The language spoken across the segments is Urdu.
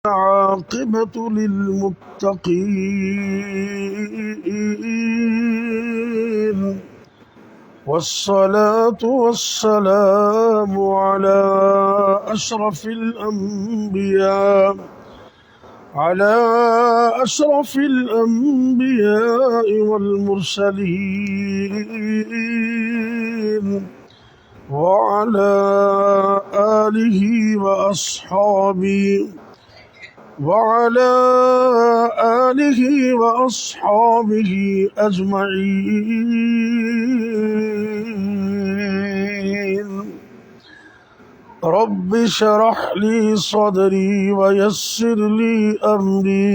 العاقبة للمتقين والصلاة والسلام على أشرف الأنبياء والمرسلين وعلى آله وأصحابه أجمعين. رب اشرح لي صدري ويسر لي أمري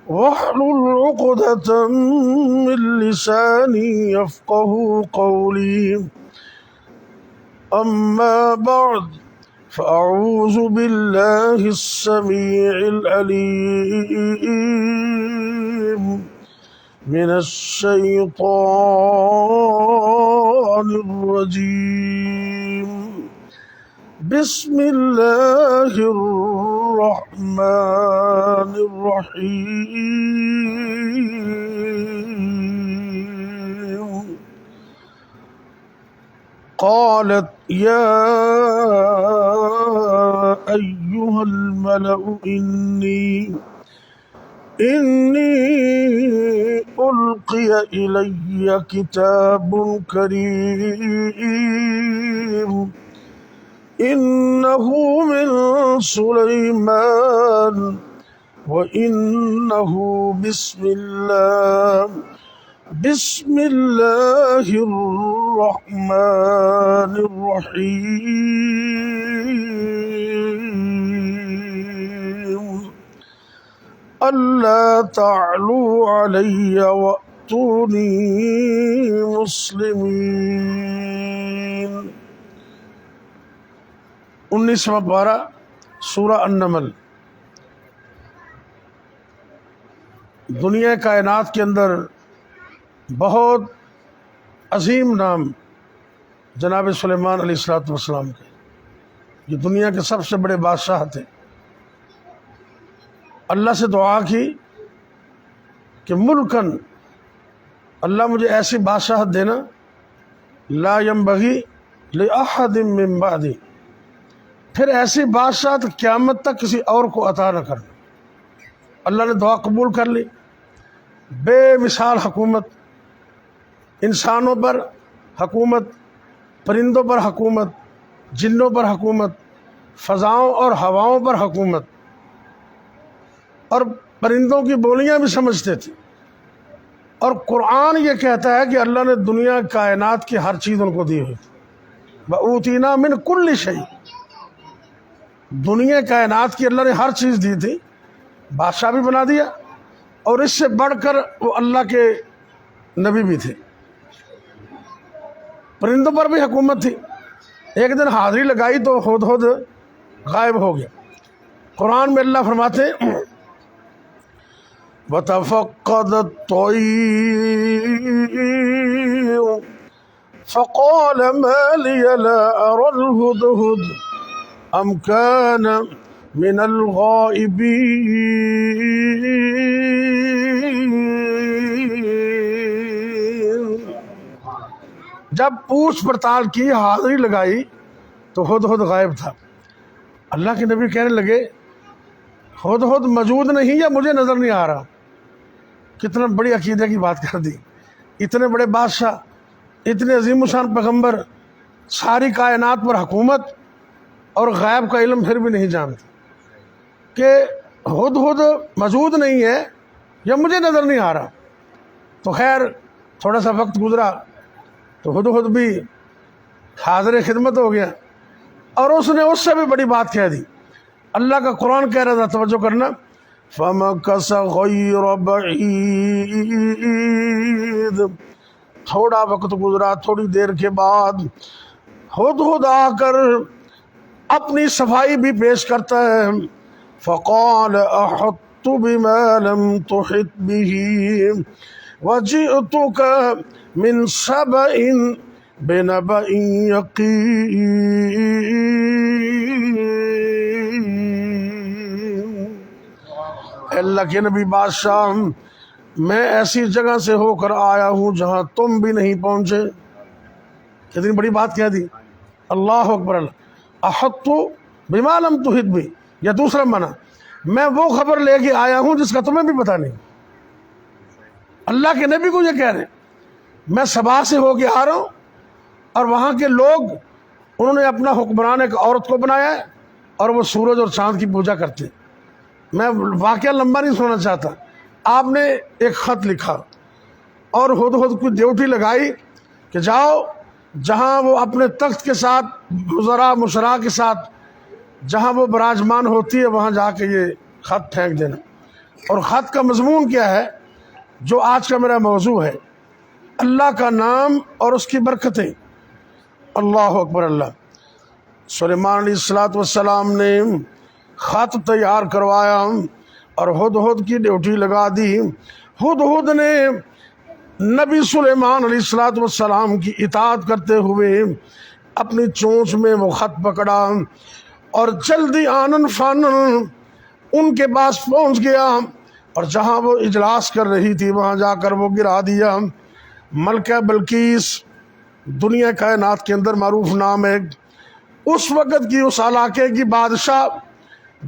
واحلل عقدة من لساني يفقه قولي. أما بعد، فأعوذ بالله السميع العليم من الشيطان الرجيم. بسم الله الرحمن الرحيم. قالت يا أيها الملأ إني ألقي إلي كتاب كريم إنه من سليمان وإنه بسم الله الرحمن الرحيم. ألا تعلوا علي وأتوني مسلمين. 19واں پارہ سورہ النمل. دنیا کائنات کے اندر بہت عظیم نام جناب سلیمان علیہ السلام کے، یہ دنیا کے سب سے بڑے بادشاہ تھے. اللہ سے دعا کی کہ ملکن، اللہ مجھے ایسی بادشاہت دینا لا ينبغی لأحد من بعدی، پھر ایسی بادشاہت قیامت تک کسی اور کو عطا نہ کرنا. اللہ نے دعا قبول کر لی. بے مثال حکومت، انسانوں پر حکومت، پرندوں پر حکومت، جنوں پر حکومت، فضاؤں اور ہواؤں پر حکومت، اور پرندوں کی بولیاں بھی سمجھتے تھے. اور قرآن یہ کہتا ہے کہ اللہ نے دنیا کائنات کی ہر چیز ان کو دی ہوئی تھی. وَأُوتِينَا مِن كُلِّ شَيْءٍ، دنیا کائنات کی اللہ نے ہر چیز دی تھی. بادشاہ بھی بنا دیا، اور اس سے بڑھ کر وہ اللہ کے نبی بھی تھے. پرندوں پر بھی حکومت تھی. ایک دن حاضری لگائی تو ہدہد غائب ہو گیا. قرآن میں اللہ فرماتے وَتَفَقَّدَ الطَّيْرُ فَقَالَ مَا لِيَ لَا أَرَى الْهُدْهُدَ أَمْ كَانَ مِنَ الْغَائِبِينَ. جب پوچھ پڑتال کی، حاضری لگائی تو ہدہد غائب تھا. اللہ کے نبی کہنے لگے ہدہد موجود نہیں یا مجھے نظر نہیں آ رہا. کتنا بڑی عقیدے کی بات کر دی. اتنے بڑے بادشاہ، اتنے عظیم الشان پیغمبر، ساری کائنات پر حکومت، اور غیب کا علم پھر بھی نہیں جانتے کہ ہدہد موجود نہیں ہے یا مجھے نظر نہیں آ رہا. تو خیر تھوڑا سا وقت گزرا تو ہدہد بھی حاضر خدمت ہو گیا، اور اس نے اس سے بھی بڑی بات کہہ دی. اللہ کا قرآن کہہ رہا تھا، توجہ کرنا، فَمَكَثَ غَيْرَ بَعِيدٍ، تھوڑا وقت گزرا، تھوڑی دیر کے بعد ہدہد آ کر اپنی صفائی بھی پیش کرتا ہے. فَقَالَ أَحَطتُ بِمَا لَمْ تُحِطْ بِهِ وَجِئْتُكَ مِنْ سَبَإٍ بِنَبَإٍ يَقِينٍ. اے اللہ کے نبی بادشاہ، میں ایسی جگہ سے ہو کر آیا ہوں جہاں تم بھی نہیں پہنچے. کتنی بڑی بات کہہ دی. اللہ اکبر. اللہ احط بما لم تحط بھی، یا دوسرا معنی، میں وہ خبر لے کے آیا ہوں جس کا تمہیں بھی پتہ نہیں. اللہ کے نبی کو یہ کہہ رہے ہیں میں سبا سے ہو کے آ رہا ہوں، اور وہاں کے لوگ انہوں نے اپنا حکمران ایک عورت کو بنایا ہے اور وہ سورج اور چاند کی پوجا کرتے ہیں. میں واقعہ لمبا نہیں سننا چاہتا. آپ نے ایک خط لکھا اور ہدہد کی ڈیوٹی لگائی کہ جاؤ جہاں وہ اپنے تخت کے ساتھ وزراء مشراء کے ساتھ جہاں وہ براجمان ہوتی ہے وہاں جا کے یہ خط پھینک دینا. اور خط کا مضمون کیا ہے جو آج کا میرا موضوع ہے؟ اللہ کا نام اور اس کی برکتیں. اللہ اکبر. اللہ. سلیمان علیہ السلام نے خط تیار کروایا اور ہدہد کی ڈیوٹی لگا دی. ہدہد نے نبی سلیمان علیہ السلام کی اطاعت کرتے ہوئے اپنی چونچ میں وہ خط پکڑا اور جلدی آنن فانن ان کے پاس پہنچ گیا، اور جہاں وہ اجلاس کر رہی تھی وہاں جا کر وہ گرا دیا. ملکہ بلقیس دنیا کائنات کے اندر معروف نام ہے. اس وقت کی اس علاقے کی بادشاہ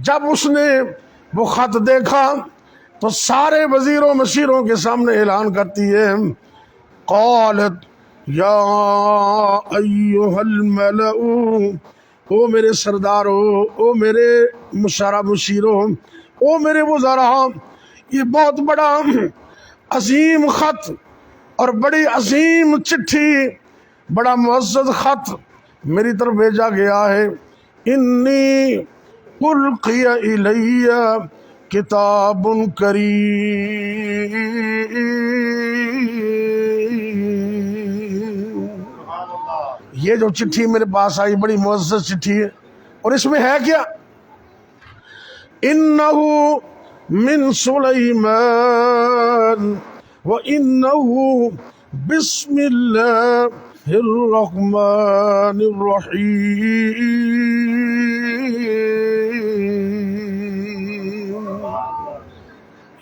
جب اس نے وہ خط دیکھا تو سارے وزیروں مشیروں کے سامنے اعلان کرتی ہے قالت یا ایھا الملأ، او میرے سرداروں، او میرے مشرا مشیروں، او میرے وزراء، یہ بہت بڑا عظیم خط اور بڑی عظیم چٹھی، بڑا معزز خط میری طرف بھیجا گیا ہے. انی القی الی کتاب کریم. یہ جو چٹھی میرے پاس آئی بڑی معزز چٹھی ہے، اور اس میں ہے کیا؟ انہ من سلیمان وانہ بسم اللہ الرحمن الرحیم.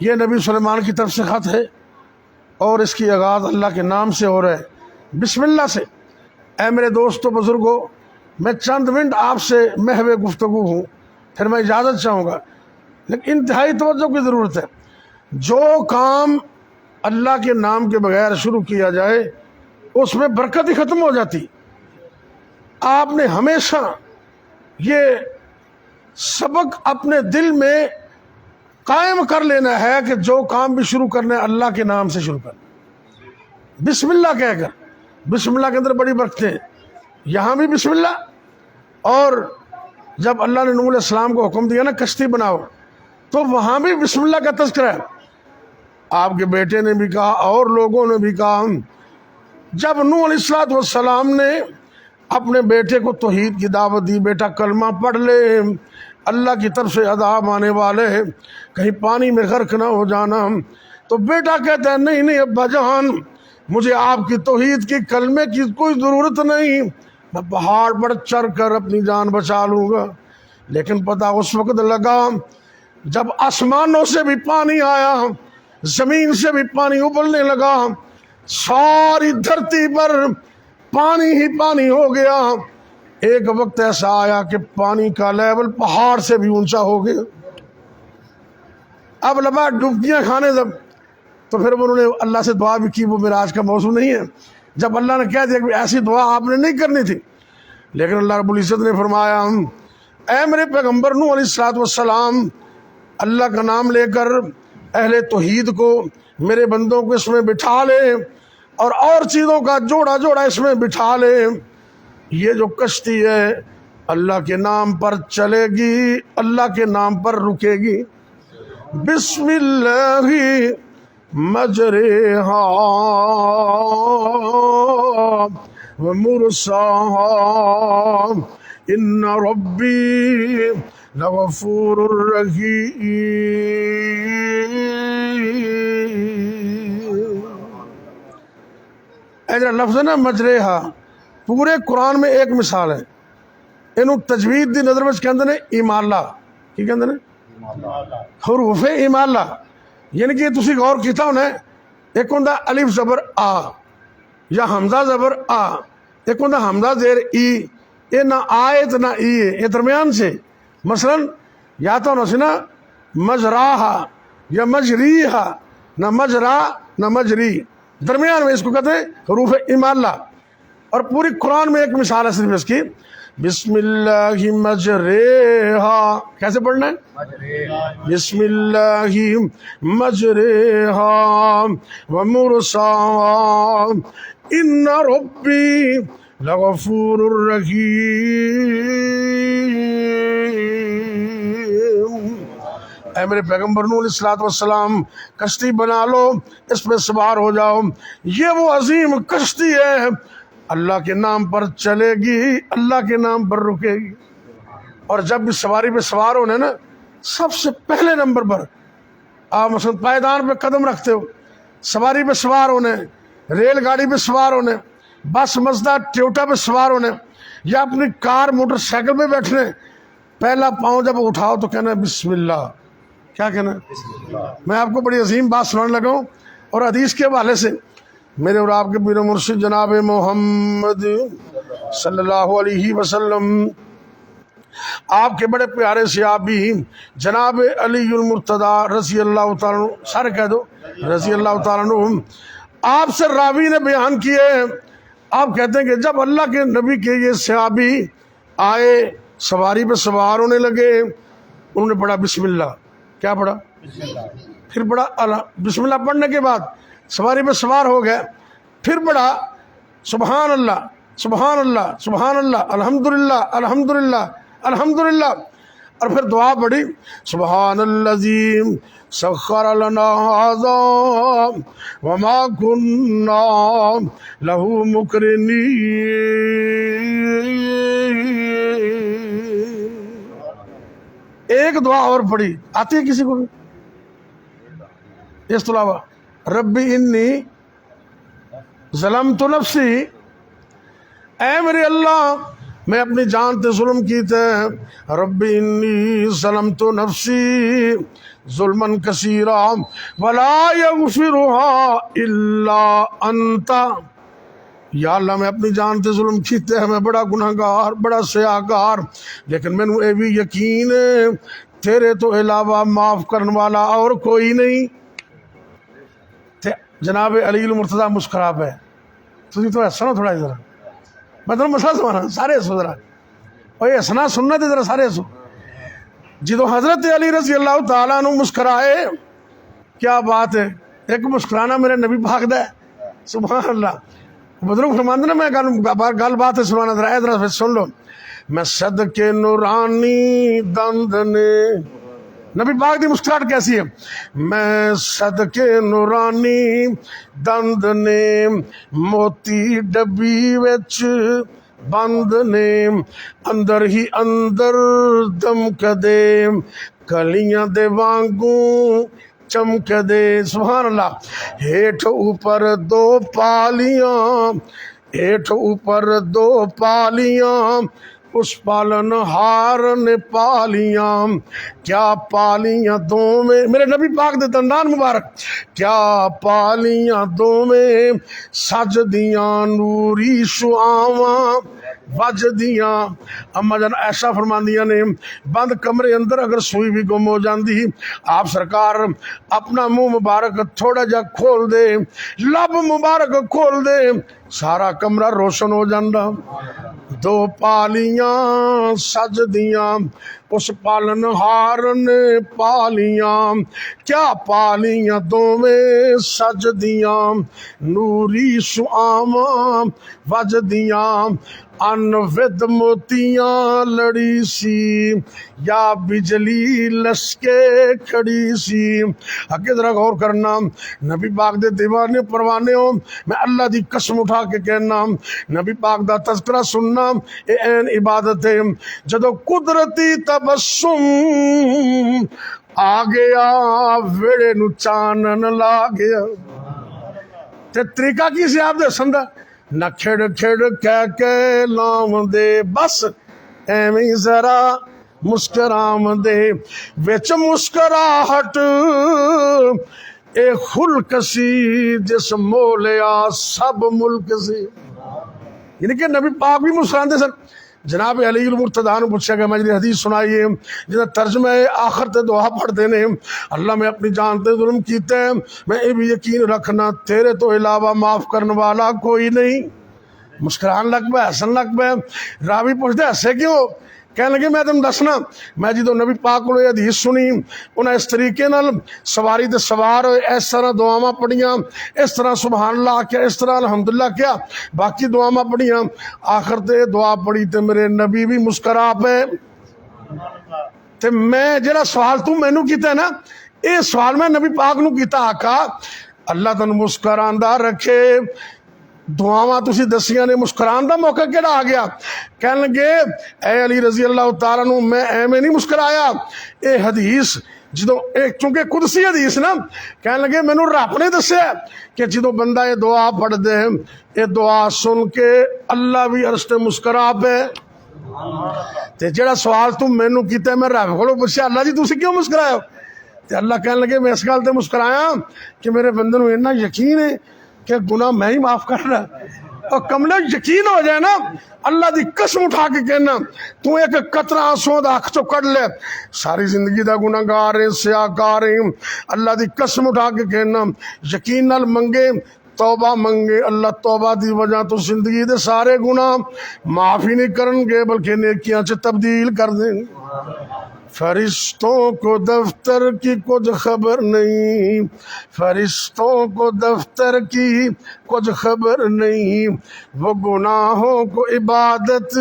یہ نبی سلیمان کی طرف سے خط ہے اور اس کی آغاز اللہ کے نام سے ہو رہا ہے، بسم اللہ سے. اے میرے دوستو بزرگوں، میں چند منٹ آپ سے محو گفتگو ہوں، پھر میں اجازت چاہوں گا، لیکن انتہائی توجہ کی ضرورت ہے. جو کام اللہ کے نام کے بغیر شروع کیا جائے اس میں برکت ہی ختم ہو جاتی. آپ نے ہمیشہ یہ سبق اپنے دل میں قائم کر لینا ہے کہ جو کام بھی شروع کرنا ہے اللہ کے نام سے شروع کرنا، بسم اللہ کہہ کر. بسم اللہ کے اندر بڑی برکتیں ہیں. یہاں بھی بسم اللہ، اور جب اللہ نے نوح علیہ السلام کو حکم دیا نا کشتی بناؤ تو وہاں بھی بسم اللہ کا تذکرہ ہے. آپ کے بیٹے نے بھی کہا اور لوگوں نے بھی کہا. جب نوح علیہ السلام نے اپنے بیٹے کو توحید کی دعوت دی، بیٹا کلمہ پڑھ لے، اللہ کی طرف سے عذاب آنے والے ہیں، کہیں پانی میں غرق نہ ہو جانا، تو بیٹا کہتا ہے نہیں نہیں ابا جان، مجھے آپ کی توحید کی کلمے کی کوئی ضرورت نہیں، میں پہاڑ پر چڑھ کر اپنی جان بچا لوں گا. لیکن پتہ اس وقت لگا جب آسمانوں سے بھی پانی آیا، زمین سے بھی پانی ابلنے لگا، ساری دھرتی پر پانی ہی پانی ہو گیا. ایک وقت ایسا آیا کہ پانی کا لیول پہاڑ سے بھی اونچا ہو گیا. اب لبا ڈبکیاں کھانے جب تو پھر انہوں نے اللہ سے دعا بھی کی، وہ میرا آج کا موضوع نہیں ہے. جب اللہ نے کہہ دیا کہ ایسی دعا آپ نے نہیں کرنی تھی، لیکن اللہ رب العزت نے فرمایا اے میرے پیغمبر نوح علیہ السلام، اللہ کا نام لے کر اہل توحید کو، میرے بندوں کو اس میں بٹھا لے اور چیزوں کا جوڑا جوڑا اس میں بٹھا لے. یہ جو کشتی ہے اللہ کے نام پر چلے گی، اللہ کے نام پر رکے گی. بسم اللہ مجریہا ومرساہا ان ربی لغفور الرحیم. ایجا لفظ ہے نا مجریہا، پورے قرآن میں ایک مثال ہے. انہوں تجوید دی نظر وچ کہندے نے ایمان لا، کی کہندے نے حروف امالہ یعنی کہ تسی غور کیتا ہونا ہے، ایک ہوندا الف زبر آ یا حمزہ زبر آ، ایک ہوندا حمزہ زیر ای، یہ نہ آئے تو نہ ای ہے، یہ درمیان سے مثلا یا تو نہ نا مجراہا یا مجریہا، نہ مجرا نہ مجری، درمیان میں اس کو کہتے ہیں حروف امالہ۔ اور پوری قرآن میں ایک مثال ہے صرف اس کی، بسم اللہ مجریہا، کیسے پڑھنا ہے؟ بسم اللہ مجریہا ومرساہا ان ربی لغفور رحیم۔ اے میرے پیغمبر نوح علیہ الصلوۃ والسلام، کشتی بنا لو، اس پہ سوار ہو جاؤ، یہ وہ عظیم کشتی ہے، اللہ کے نام پر چلے گی، اللہ کے نام پر رکے گی۔ اور جب بھی سواری پہ سوار ہونے نا، سب سے پہلے نمبر پر آپ مثلا پائیدان پہ قدم رکھتے ہو، سواری پہ سوار ہونے، ریل گاڑی پہ سوار ہونے، بس مزدہ ٹیوٹا پہ سوار ہونے، یا اپنی کار موٹر سائیکل پہ بیٹھنے، پہلا پاؤں جب اٹھاؤ تو کہنا ہے بسم اللہ۔ کیا کہنا ہے؟ میں آپ کو بڑی عظیم بات سنانے لگا ہوں، اور حدیث کے حوالے سے میرے اور آپ کے پیر و مرشد جناب محمد صلی اللہ علیہ وسلم، آپ کے بڑے پیارے صحابی جناب علی المرتضیٰ رضی اللہ تعالیٰ عنہ، سارے کہہ دو رضی اللہ تعالیٰ عنہ، آپ سے راوی نے بیان کیے، آپ کہتے ہیں کہ جب اللہ کے نبی کے یہ صحابی آئے، سواری پہ سوار ہونے لگے، انہوں نے پڑھا بسم اللہ۔ کیا پڑھا؟ پھر پڑھا بسم اللہ پڑھنے کے بعد سواری پہ سوار ہو گئے، پھر پڑھا سبحان اللہ سبحان اللہ سبحان اللہ الحمدللہ الحمدللہ الحمدللہ، اور پھر دعا پڑھی سبحان الذی سخر لنا ھذا وما كنا له مقرنین۔ ایک دعا اور پڑھی، آتی ہے کسی کو بھی؟ اس کے علاوہ ربی انی ظلمت نفسی، اے میرے اللہ میں اپنی جان تے ظلم کیتے ہیں، ربی انی ظلمت نفسی ظلما کثیرا ولا یغفرها الا انت، یا اللہ میں اپنی جان تے ظلم کیتے ہیں، میں بڑا گناہ گار، بڑا سیاہگار، لیکن میں اے بھی یقین ہے تیرے تو علاوہ معاف کرنے والا اور کوئی نہیں۔ جناب علی المرتضیٰ مسکرا پہ، تو ہسنا تھوڑا ذرا، میں تمہیں مسئلہ سمجھا، سارے ہسو ذرا، اور یہ ہسنا سننا تھے ذرا، سارے ہسو۔ جدو حضرت علی رضی اللہ تعالیٰ عنہ مسکرائے، کیا بات ہے، ایک مسکرانا میرے نبی پاک دا ہے، سبحان اللہ۔ بزرگ فرماندے نا، میں گل بات ہے سنانا، ذرا پھر سن لو۔ میں صدقے نورانی دند نے، نبی پاک دی مسکراہٹ کیسی ہے، میں صدقے نورانی دند نے موتی ڈبی وچ بند نے، اندر ہی اندر دم کدے کلیاں دے وانگوں چمک دے، سبحان اللہ۔ ہیٹھ اوپر دو پالیاں، ہیٹھ اوپر دو پالیاں، اس پالن ہار نے پالیاں، کیا پالیاں دو میں، میرے نبی پاک دے دندان مبارک، کیا پالیاں دو میں سج دیاں نوری شعاواں وج دیاں۔ اما جان ایسا فرماندیاں نے، بند کمرے اندر اگر سوئی بھی گم ہو جاندی، آپ سرکار اپنا منہ مبارک تھوڑا جا کھول دے، لب مبارک کھول دے، سارا کمرہ روشن ہو جاندہ۔ دو پالیاں سج دیاں اس پالن ہار نے پالیاں، کیا پالیاں دو میں سج دیاں نوری شعاواں وج دیاں، ان ود موتیاں لڑی سی یا بجلی لشکے کھڑی سی۔ اگے ذرا غور کرنا، نبی پاک دے دیوانے پروانے ہو، میں اللہ دی قسم اٹھا کے کہنا، نبی پاک دا تذکرہ سننا اے این عبادت ہے۔ جدو قدرتی تبسم آ گیا ویڑے نو چانن لا گیا، تے طریقہ کی سی آپ دے سندہ، نہ کھڑ کھڑ کہہ کے لام دے، بس ایویں ذرا ਮੁਸਕਰਾਉਂਦੇ ਵਿੱਚ ਮੁਸਕਰਾਹਟ ਇਹ ਖੁਲਕ ਸੀ ਜਿਸ ਮੋਲਿਆ ਸਭ ਮੁਲਕ ਸੀ। یعنی کہ نبی پاک بھی مسکراندے سن۔ جناب علی المرتضیٰ نے پوچھا کہ میں جی حدیث سنائی ہے جنہیں ترجمہ آخر تے دعا پڑھ دینے اللہ میں اپنی جان تے ظلم کیتے ہیں، میں یہ بھی یقین رکھنا تیرے تو علاوہ معاف کرنے والا کوئی نہیں۔ مسکران لگ پہ، ہسن لگ پہ۔ راوی پوچھتے ہسے کیوں؟ کہنے لگے میں تم دسنا، میں جدو نبی پاک کو یہ حدیث سنی انہیں اس طریقے نال سواری تے سوار ہوئے، اس طرح دعاواں پڑھیاں، اس طرح سبحان اللہ کیا، اس طرح الحمدللہ کیا، باقی دعاواں پڑھیاں، آخر تے دعا پڑھی تے میرے نبی بھی مسکرا پے۔ تے میں جڑا سوال تو مینوں کیتا ہے نا، یہ سوال میں نبی پاک نو کیتا، آقا اللہ تن مسکراندا رکھے، دعاواں تسی دسیاں نے، مسکران دا موقع کیڑا آ گیا؟ کہنے لگے اے علی رضی اللہ تعالیٰ عنہ میں ایویں نہیں مسکرایا، اے حدیث جدو چونکہ قدسی حدیث نا، کہنے لگے مینوں رب نے دسیا کہ جدو بندہ یہ دعا پڑھ دے یہ دعا سن کے اللہ بھی عرش تے مسکرا پے۔ تے جڑا سوال تم مینوں کیتا ہے میں رب کولوں پوچھیا اللہ جی تسی کیوں مسکرائے ہو؟ تے اللہ کہنے لگے میں اس گل تے مسکرایا کہ میرے بندے نوں اتنا یقین ہے کہ گناہ میں ہی معاف کرنا، اور کملے یقین ہو جائے نا، اللہ دی قسم اٹھا کے کہنا تو ایک قطرہ آنسوں دا اکھ چوں کڈ لے، ساری زندگی دا گناہ گار ہے، سیاہ کار ہے، اللہ دی قسم اٹھا کے کہنا یقین نال منگے، توبہ منگے، اللہ توبہ دی وجہ تو زندگی دے سارے گناہ معاف ہی نہیں کرن گے بلکہ نیکیاں چ تبدیل کر دیں گے۔ فرشتوں کو دفتر کی کچھ خبر نہیں، فرشتوں کو دفتر کی کچھ خبر نہیں، وہ گناہوں کو عبادت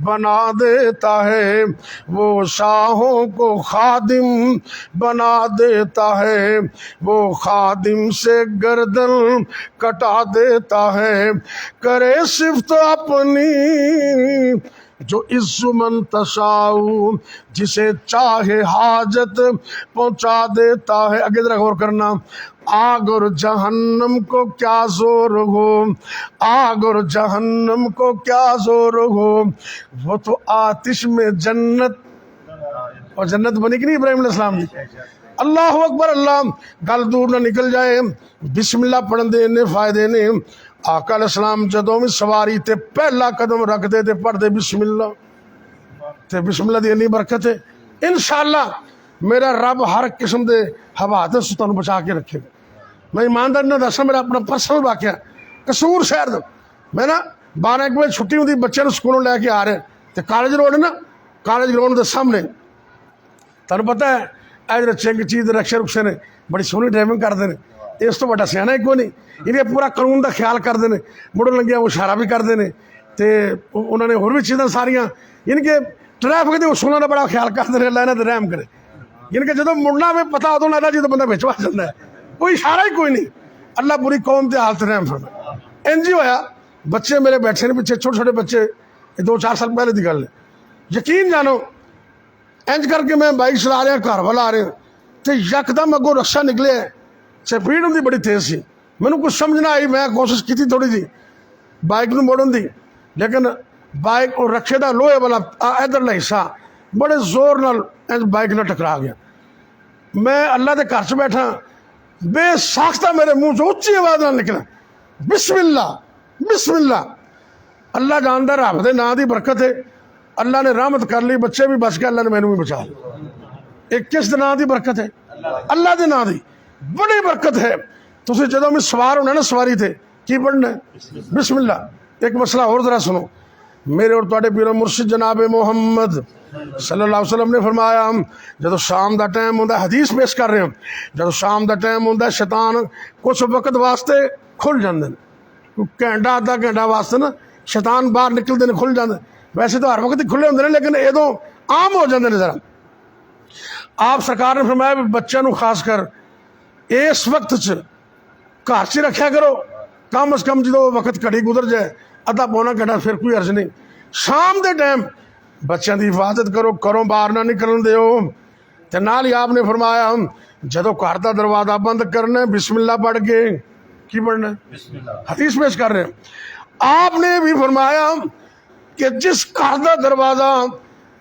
بنا دیتا ہے، وہ شاہوں کو خادم بنا دیتا ہے، وہ خادم سے گردن کٹا دیتا ہے، کرے صفت اپنی جو عز من تشاء، جسے چاہے حاجت پہنچا دیتا ہے۔ آگے ذرا غور کرنا، آگ اور جہنم کو کیا زور ہو، آگ اور جہنم کو کیا زور ہو، وہ تو آتش میں جنت، اور جنت بنی کہ نہیں ابراہیم علیہ السلام کی؟ اللہ اکبر، اللہ گل دور نہ نکل جائے، بسم اللہ پڑھن دے نے فائدے نے۔ آقا علیہ السلام جدوں بھی سواری تے پہلا قدم رکھ دے تے پڑھ دے بسم اللہ، تے بسم اللہ دی انی برکت ہے۔ انشاءاللہ میرا رب ہر قسم دے حوادث سے تانوں بچا کے رکھے گا۔ میں ایماندار نہ دساں، میرا اپنا پرسنل واقعہ قصور شہر دا، میں نا 12 بجے چھٹی ہوندی، بچے نوں سکولوں لے کے آ رہے تے کالج روڈ ہے نا، کالج گراؤنڈ دے سامنے تانوں پتہ ہے اے چنگ چیز رکشے رکشے نے بڑی سونی ڈرائیونگ کرتے ہیں، اس تو بڑا سیاح ہی کوئی نہیں، انہیں پورا قانون دا خیال کرتے ہیں، مڑن لگیا وہ اشارہ بھی کرتے ہیں، تے انہوں نے ہور بھی چیزاں ساریاں، یعنی کہ ٹریفک دے اصولوں دا بڑا خیال کرتے ہیں، اللہ انہاں تے رحم کرے۔ یعنی کہ جدوں مڑنا میں پتہ ادوں لگدا جدوں بندہ وچ وج جاندا ہے، کوئی اشارہ ہی کوئی نہیں، اللہ پوری قوم تے حالت رحم فرمائے۔ انج ہی ہویا، بچے میرے بیٹھے نے پیچھے، چھوٹے چھوٹے بچے، 2-4 سال پہلے دی گل ہے، یقین جانو انج کر کے میں بائک چلا رہا گھر والا آ رہے ہیں تے یکدم اگوں رکشہ نکلے، سپیڈ ہوندی بڑی تیز سی، مینوں کچھ سمجھ نہ آئی، میں کوشش کی تھوڑی جی بائک نو موڑن دی، لیکن بائک اور رکشے دا لوہے والا ادھرلا حصہ بڑے زور نال انج بائک نال ٹکرا گیا۔ میں اللہ دے گھر چ بیٹھا، بے ساختہ میرے منہ چ اچھی آواز نال نکلا بسم اللہ بسم اللہ۔ اللہ جاندا رب دے ناں دی برکت ہے، اللہ نے رحمت کر لی، بچے بھی بچ گئے، اللہ نے مینوں بھی بچا لیا۔ ایک کس دے ناں دی برکت ہے؟ اللہ دے ناں دی بڑی برکت ہے۔ تسی جدوں بھی سوار ہونا نا سواری تے کی پڑھنا ہے؟ بسم اللہ۔ ایک مسئلہ اور ذرا سنو، میرے اور تواڈے پیر مرشد جناب محمد صلی اللہ علیہ وسلم نے فرمایا جدو شام دا ٹائم ہوندا، حدیث پیش کر رہے ہیں، جدو شام دا ٹائم ہوندا شیطان کچھ وقت واسطے کھل جاندے نے، گھنٹہ آدھا گھنٹہ واسطے نا شیطان باہر نکلتے ہیں، کھل جاندے، ویسے تو ہر وقت ہی کھلے ہوندے نے لیکن ادوں عام ہو جاندے نے۔ ذرا آپ سرکار نے فرمایا بھی بچوں نو خاص کر اس وقت گھر چ رکھیا کرو، کم از کم جدو وقت گھڑی گزر جائے ادھا پونا گھنٹہ پھر کوئی عرض نہیں، شام دے ٹائم بچوں دی حفاظت کرو، کرو باہر نہ نکلن دیو۔ تے نال ہی آپ نے فرمایا جدو گھر دا دروازہ بند کرنا ہے بسم اللہ پڑھ کے، کی پڑھنا ہے؟ حدیث پیش کر رہے ہیں۔ آپ نے بھی فرمایا کہ جس گھر دا دروازہ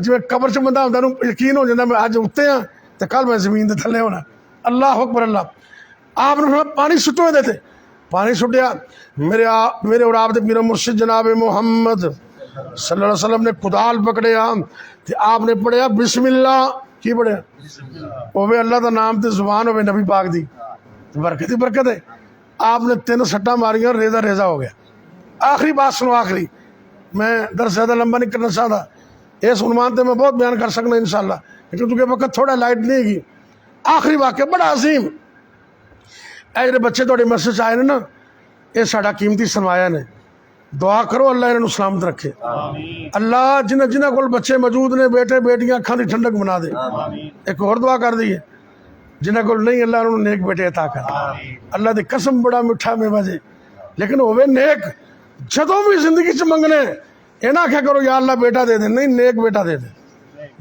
جی قبر چ بندہ ہوتا یقین ہو جاتا میں اج اتنے ہاں تو کل میں زمین کے تھلے ہونا. اللہ اکبر اللہ. آپ نے پانی سٹو دے تھے, پانی سٹیا, میرے اور آپ دے پیر مرشد جناب محمد صلی اللہ علیہ وسلم نے کدال پکڑیا تے آپ نے پڑھیا بسم اللہ. کی پڑھیا؟ ہوے اللہ دا نام تے زبان ہوے نبی پاک دی برکت ہی برکت ہے. آپ نے 3 سٹاں ماریاں, ریزہ ریزہ ہو گیا. آخری بات سنو, آخری, میں درس زیادہ لمبا نہیں کرنا چاہتا, اس عنوان تے میں بہت بیان کر سکنا انشاءاللہ, لیکن کیونکہ وقت تھوڑا لائٹ نہیں گی. آخری واقعہ بڑا عظیم. اے جڑے بچے تھوڑے مسجد آئے نا, یہ ساڈا قیمتی سرمایہ نے. دعا کرو اللہ انہوں سلامت رکھے. اللہ جنہ کول بچے موجود نے, بیٹے بیٹیاں, اکھاں دی ٹھنڈک بنا دے. ایک اور دعا کر دیے جنہ کول نہیں, اللہ انہوں نیک بیٹے عطا کر. اللہ دی قسم بڑا میٹھا میوہ جے, لیکن ہوے نیک. جدوں بھی زندگی چ منگنے یہ نہ آخیا کرو یا اللہ بیٹا دے دے, نہیں, نیک بیٹا دے دے.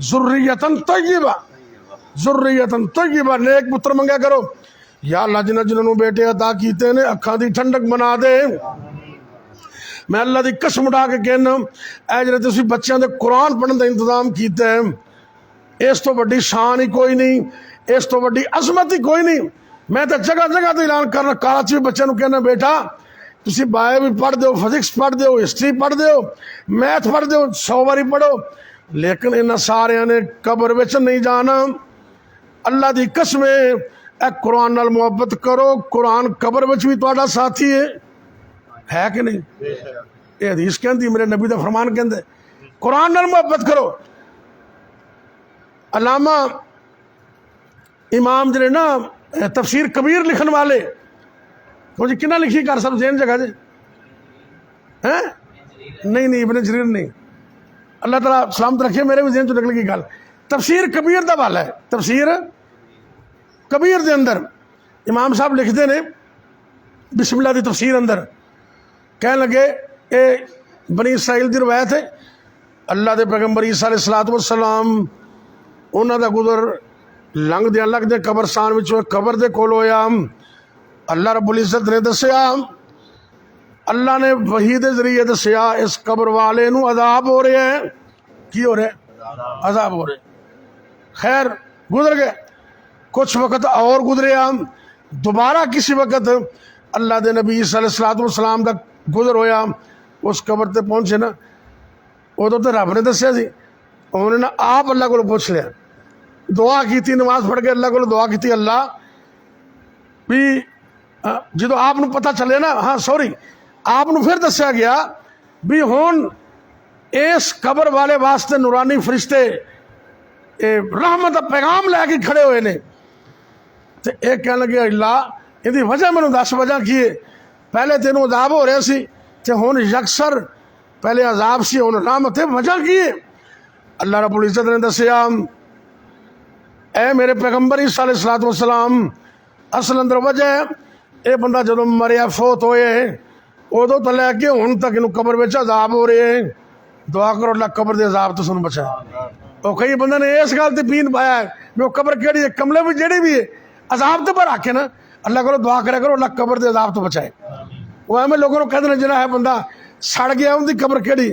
ذریتن طیبہ, ذریتن طیبہ, نیک پتر منگیا کرو. یا اللہ جنہوں بیٹے عطا کیتے نے اکھاں دی ٹھنڈک بنا دے. میں اللہ دی قسم اٹھا کے کہنا, اے جڑے تسی بچیاں دے قرآن پڑھن دا انتظام کیتے ہیں, اس تو بڑی شان ہی کوئی نہیں, اس تو بڑی عظمت ہی کوئی نہیں. میں تو جگہ جگہ تے اعلان کرنا, کراچی میں بچوں کہنا بیٹا تسی بایو بھی پڑھ دیو, فزکس پڑھ دیو, ہسٹری پڑھ دیو, میتھ پڑھ دیو, 100 باری پڑھو, لیکن انہاں سارے نے قبر وچ نہیں جانا. اللہ دی قسم اے قرآن نال محبت کرو, قرآن قبر وچ بھی تہاڈا ساتھی ہے کہ نہیں؟ یہ حدیث کہندی, میرے نبی دا فرمان کہندے قرآن نال محبت کرو. علامہ امام جڑے نا تفسیر کبیر لکھن والے, وہ جی کنہ لکھی کر سب ذہن جگہ جے ہیں؟ نہیں, ابن جریر نہیں. اللہ تعالیٰ سلامت رکھے, میرے بھی ذہن چ نکل گئی گل. تفسیر کبیر دا والا ہے, تفسیر کبیر دے اندر امام صاحب لکھتے نے بسم اللہ دی تفسیر اندر, کہنے لگے اے بنی اسرائیل دی روایت ہے, اللہ دے پیغمبر عیسیٰ علیہ الصلوۃ والسلام انہاں دا گزر لنگ دے لگ دے قبرستان وچوں قبر دے کول ہویا. اللہ رب العزت نے دسیا, اللہ نے وحی دے ذریعے دسیا اس قبر والے نو عذاب ہو رہا ہے. کی ہو رہا ہے؟ عذاب ہو رہا ہے. خیر گزر گئے, کچھ وقت اور گزریا, دوبارہ کسی وقت اللہ دے نبی صلی اللہ علیہ وسلم دا گزر ہویا, اس قبر تے پہنچے نا, ادو تو رب نے دسیا سی, انہوں نے آپ اللہ کو پوچھ لیا, دعا کی تھی, نماز پڑھ کے اللہ کو دعا کی تھی, اللہ بھی جدو آپ نو پتہ چلے نا, ہاں سوری, آپ نو پھر دسیا گیا بھی ہون اس قبر والے واسطے نورانی فرشتے رحمت پیغام لے کے کھڑے ہوئے نے. تو ایک کہنے لگے اللہ یہ وجہ میں 10 وجہ کی ہے, پہلے تینوں عذاب ہو رہے سی تے ہون یکسر پہلے عذاب سی, ہون رحمت ہے, وجہ کی ہے؟ اللہ رب العزت نے دسیا, اے میرے پیغمبر عیسیٰ علیہ الصلوۃ والسلام, اصل اندر وجہ ہے اے بندہ جدو مریا فوت ہوئے ادو تو لے کے ہن تک انہوں قبر وچ عذاب ہو رہے ہیں. دعا کرو اللہ قبر دے عذاب تو سن بچائے. اور کئی بندے نے اس گل تے پین پایا ہے بھی وہ قبر کیڑی ہے, کملے بھی جڑی بھی ہے عذاب تے پر آ کے نا اللہ کرو دعا کرے کرو اللہ قبر دے عذاب تو بچائے. وہ ایویں لوگوں کو کہتے ہیں جنہیں ہے بندہ سڑ گیا ان کی قبر کیڑی,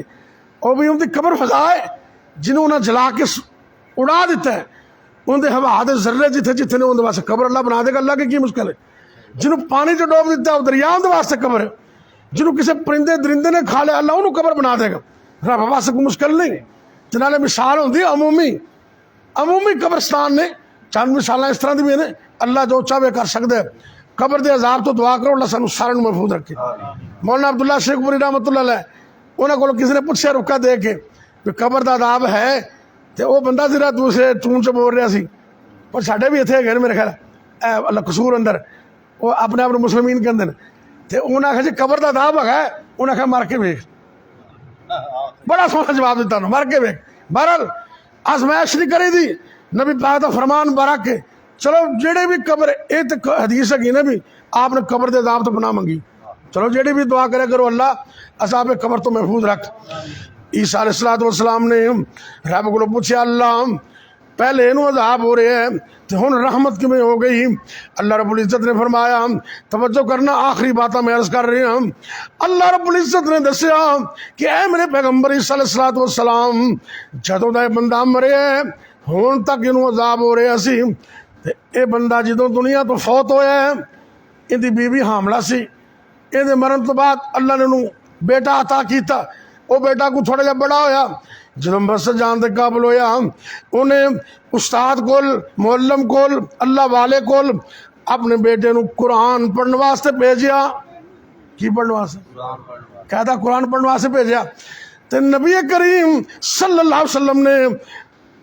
وہ بھی ان کی قبر فضا ہے جنہوں انہیں جلا کے اڑا دیتا ہے, ان دے ہوا دے ذرے جتھے جتھے نے ان واسطے قبر اللہ بنا دے گا. اللہ کے کی مشکل ہے؟ جنہوں پانی جو ڈوب دیتا ہے وہ دریا ان واسطے قبر ہے, جنہوں کسی پرندے درندے نے کھا لیا اللہ انہوں قبر بنا دے گا. رب واسطے کوئی مشکل نہیں. جنہوں نے مثال ہوتی عمومی قبرستان نے, چند مثال اس طرح کی بھی نے, اللہ جو چاہے کر سکتا ہے. قبر دے عذاب تو دعا کرو اللہ سانو سارے محفوظ رکھے. مولانا عبداللہ شیخ پوری رحمۃ اللہ علیہ, انہوں کو کسی نے پوچھا رکا دے کے کہ قبر دا عذاب ہے, تو وہ بندہ ذرا دوسرے چون چ بول رہا سی, پر ساڈے بھی اتنے گئے میرے خیال اللہ قصور اندر, وہ اپنے آپ مسلمین کہتے ہیں. تو انہوں نے آخیا جی قبر دا عذاب ہے, انہوں نے آخیا مر کے ویکھ. بڑا سونا جواب دیتا ہوں, مر کے ویکھ. بہرحال آزمائش نہیں کری دی, نبی پاک دا فرمان برک کے چلو جڑے بھی قبر, یہ تو حدیث ہے نا بھی آپ نے قبر دے عذاب تو پناہ منگی, چلو جڑی بھی دعا کرے کرو اللہ عذاب قبر تو محفوظ رکھ. عیسیٰ علیہ الصلوۃ والسلام نے رب کو پوچھا اللہ پہلے انہوں عذاب ہو رہے ہیں تو ہن رحمت کیویں ہو گئی؟ اللہ رب العزت نے فرمایا، توجہ کرنا آخری باتاں میں عرض کر رہے ہیں، اللہ رب العزت نے دسیا کہ اے میرے پیغمبر صلی اللہ علیہ وسلم، جدوں دا بندہ مرے ہن تک انہوں عذاب ہو رہا سی، تے اے بندہ جدوں دنیا تو فوت ہویا ہے، ان دی بیوی حاملہ سی، یہ دے مرن تو بعد اللہ نے انہوں بیٹا عطا کیتا، وہ بیٹا کو تھوڑا جا بڑا ہویا، جدوں مسجد جان دے قابل ہویا، انہیں استاد کول، معلم کول، اللہ والے کول اپنے بیٹے نو قرآن پڑھنے واسطے بھیجیا۔ کی پڑھنے واسطے؟ کہتا قرآن پڑھنے واسطے بھیجیا۔ تو نبی کریم صلی اللہ علیہ وسلم نے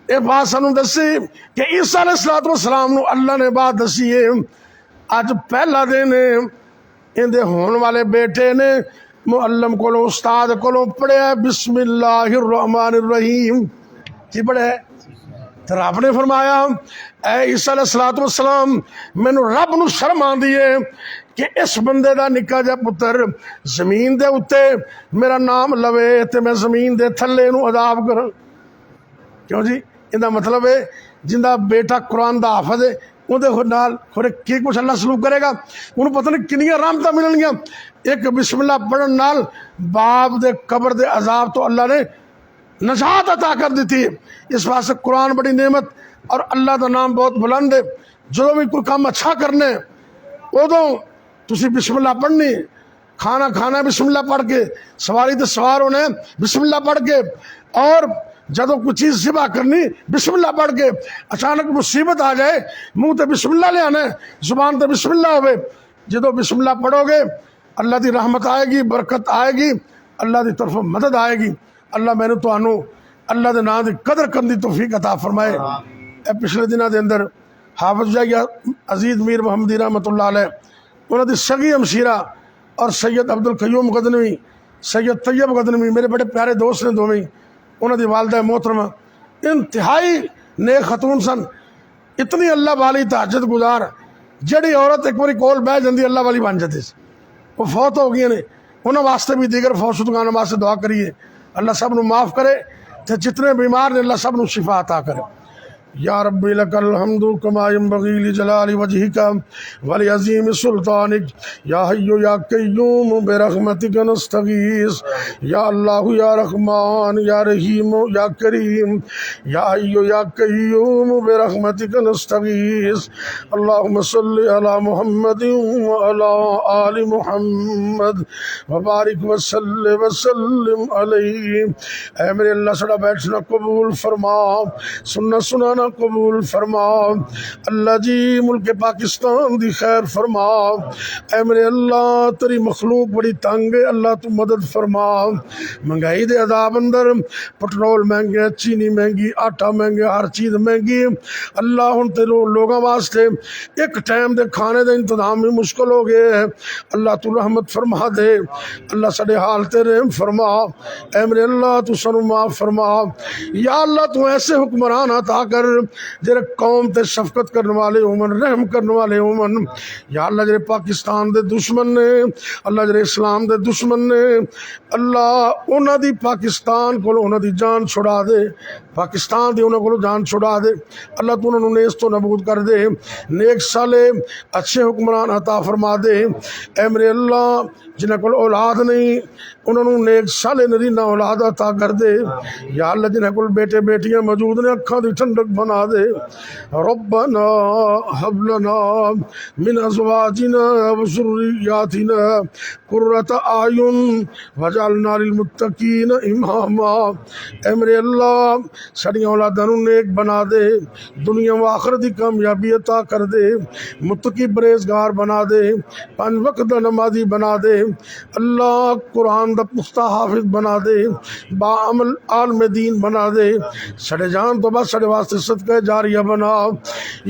یہ بات سانوں دسی کہ عیسیٰ علیہ السلام نو اللہ نے بات دسی ہے، اج پہلا دن ان دے ہون والے بیٹے نے معلم کولوں استاد کولوں پڑھیا بسم اللہ الرحمن الرحیم۔ کی پڑھے؟ تو رب نے فرمایا اے عیسیٰ علیہ السلام، مینوں رب نو شرم آندی ہے کہ اس بندے دا نکا جا پتر زمین دے اتے میرا نام لوے تے میں زمین دے تھلے نو عذاب کراں۔ کیوں جی؟ ان دا مطلب ہے جندا بیٹا قرآن دا حافظ ہے اندے نال خورے کی کچھ اللہ سلوک کرے گا، انہوں پتہ نہیں کنیاں رحمتاں ملن گیا۔ ایک بسم اللہ پڑھن نال باپ دے قبر دے عذاب تو اللہ نے نجات عطا کر دیتی ہے۔ اس واسطے قرآن بڑی نعمت اور اللہ دا نام بہت بلند ہے۔ جو بھی کوئی کام اچھا کرنے ادوں تسی بسم اللہ پڑھنی، کھانا کھانا بسم اللہ پڑھ کے، سواری تے سوار ہونے بسم اللہ پڑھ کے، اور جدو کوئی چیز ذبح کرنی بسم اللہ پڑھ کے، اچانک مصیبت آ جائے منہ تے بسم اللہ لے آنا، زبان تے بسم اللہ ہوئے، جدو بسم اللہ پڑھو گے اللہ دی رحمت آئے گی، برکت آئے گی، اللہ دی طرف مدد آئے گی۔ اللہ میں نے تو اللہ دے نام دی قدر کرن دی توفیق عطا فرمائے۔ اے پچھلے دنوں دے اندر حافظ جاگیا عزیز میر محمدی رحمت اللہ علیہ، انہوں دی سگی ہمشیرہ اور سید عبدالقیوم غزنوی، سید طیب غزنوی میرے بڑے پیارے دوست نے دوویں، انہوں دی والدہ محترمہ انتہائی نیک خاتون سن، اتنی اللہ والی تہجد گزار، جڑی عورت ایک باری کول بہ جاندی اللہ والی بن جاتی سی۔ وہ فوت ہو گئی نے، انہوں واسطے بھی دیگر فوت شدگان واسطے دعا کریے، اللہ سب نو معاف کرے تے جتنے بیمار نے اللہ سب نو شفا عطا کرے۔ یا ربی لک الحمد کما ینبغی لجلال وجہک ولعظیم سلطانک، یا حی یا قیوم برحمتک نستغیث، یا اللہ یا رحمان یا رحیم یا کریم، یا حی یا قیوم برحمتک نستغیث، اللہم صلی علی محمد وعلی آل محمد وبارک وسلم علیہ۔ اے میرے اللہ سڑا بیٹھنا قبول فرما، سننا سنانا قبول فرما، اللہ جی ملک پاکستان دی خیر فرما۔ اے میرے اللہ تیری مخلوق بڑی تنگ ہے، اللہ تو مدد فرما۔ مہنگائی دے عذاب اندر پٹرول مہنگے، چینی مہنگی، آٹا مہنگے، ہر چیز مہنگی، اللہ ہن تے لوگاں واسطے ایک ٹائم دے کھانے دے انتظام بھی مشکل ہو گئے ہیں، اللہ تو رحمت فرما دے، اللہ سڑے حال تے رحم فرما۔ اے میرے اللہ تو سنو معاف فرما، یا اللہ تو ایسے حکمران عطا کر جڑے قوم تے شفقت کرنے والے ہومن، رحم کرنے والے ہومن، یا اللہ جڑے پاکستان دے دشمن نے، اللہ جڑے اسلام دے دشمن نے، اللہ انہاں دی پاکستان کو انہاں دی جان چھڑا دے، پاکستان دی انہاں کو جان چھڑا دے، اللہ تو انہوں نے نیست و نابود کر دے، نیک سالے اچھے حکمران عطا فرما دے۔ اے میرے اللہ جنہاں کو اولاد نہیں انہوں نے نیک سالے نرینہ اولاد عطا کر دے، یا اللہ جنہاں کو بیٹے بیٹیاں موجود نے اکھاں دی ٹھنڈک بنا دے۔ ربنا هب لنا من ازواجنا وذرياتنا قرة اعین واجعلنا للمتقین اماما۔ اے میرے اللہ ساری اولاداں نوں نیک بنا دے، دنیا و آخرت دی کامیابی عطا کر دے، متقی پرہیزگار بنا دے، 5 وقت دا نمازی بنا دے، اللہ قرآن دا پختہ حافظ بنا دے، با عمل عالم دین بنا دے، سڑے جان تو بس سڑے واسطے صدقہ جاریہ بنا۔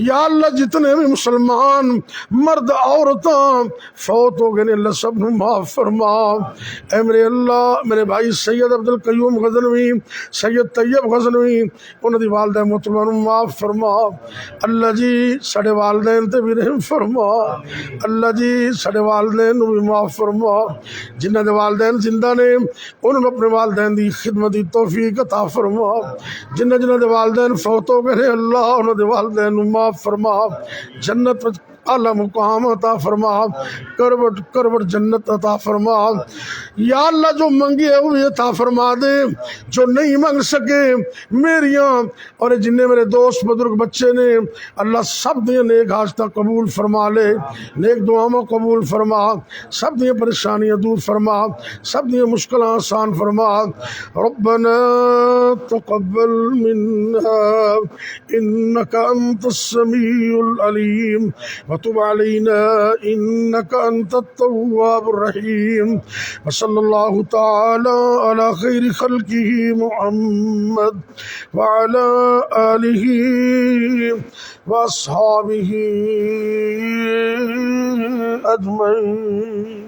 یا اللہ جتنے بھی مسلمان مرد عورتاں فوت ہو گئے اللہ سب نو معاف فرما۔ اے میرے اللہ میرے بھائی سید عبدالقیوم غزنوی، سید طیب غزنوی، انہوں دی والدہ محترمہ نو معاف فرما۔ اللہ جی سڑے والدین تے بھی رحم فرما، اللہ جی سڑے والدین نو بھی معاف فرما، جنہ دے والدین زندہ نے انہوں نے اپنے والدین دی خدمت دی توفیق عطا فرما، جنہ دے والدین فوت ہو میرے اللہ انہوں دے والدین نو معاف فرما، جنت وچ اعلی مقام عطا فرما، کروٹ کروٹ جنت عطا فرما۔ یا اللہ جو منگی ہے وہ عطا فرما دے، جو نہیں منگ سکے میریاں اور جننے میرے دوست بزرگ بچے نے اللہ سب دیا نیک حاجتاں قبول فرما لے، نیک دعاواں قبول فرما، سب دیا پریشانیاں دور فرما، سب دیا مشکلات آسان فرما۔ ربنا تقبل منا انك انت السميع العليم وتب علينا انك انت التواب الرحيم، وصلى الله تعالى على خير خلقه محمد وعلى آله وأصحابه أجمعين۔